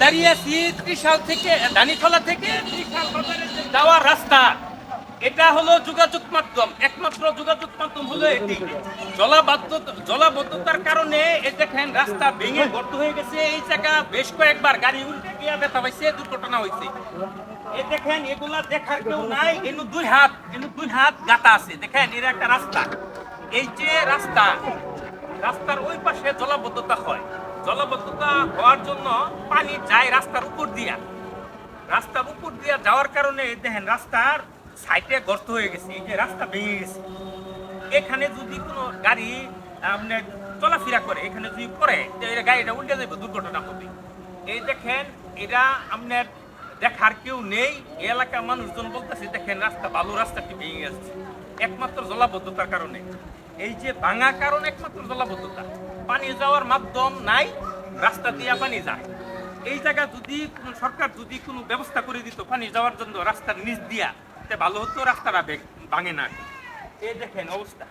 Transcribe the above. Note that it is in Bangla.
দাঁড়িয়ে আছি ত্রিশাল থেকে, ধানীখোলা থেকে ত্রিশাল বাজারে যে যাওয়ার রাস্তা, এটা হলো যোগাযোগ মাধ্যম। একমাত্র যোগাযোগ মাধ্যম হলো এটি। জলাবদ্ধতার কারণে এই দেখেন রাস্তা ভেঙে গর্ত হয়ে গেছে। এই জায়গা বেশ কয়েকবার গাড়ি উল্টে গিয়ে ব্যথা পাইছে, দুর্ঘটনা হয়েছে। এই দেখেন এগুলা দেখার কেউ নাই। এনু দুই হাত গাতা আছে। দেখেন এর একটা রাস্তা, এই যে রাস্তার ওই পাশে জলাবদ্ধতা হয়। জলাবদ্ধতা হওয়ার জন্য পানি যায় রাস্তার উপর দিয়া যাওয়ার কারণে দেখেন রাস্তার সাইডে গর্ত হয়ে গেছে। এই যে রাস্তা ভেঙে গেছে। এখানে যদি কোনো গাড়ি আপনার চলাফেরা করে, এখানে যদি পড়ে, গাড়িটা উল্টে যাবে, দুর্ঘটনা হবে। এই দেখেন এটা আপনার দেখার কেউ নেই। এই এলাকার মানুষজন বলতেছে দেখেন রাস্তা ভালো, রাস্তাটি ভেঙে গেছে একমাত্র জলাবদ্ধতার কারণে। এই যে ভাঙা কারণ একমাত্র জলাবদ্ধতা, পানি যাওয়ার মাধ্যম নাই, রাস্তা দিয়ে পানি যায়। এই জায়গা যদি সরকার যদি কোনো ব্যবস্থা করে দিত পানি যাওয়ার জন্য রাস্তার নিচ দিয়া, ভালো হতো, রাস্তাটা ভাঙে না। এই দেখেন অবস্থা।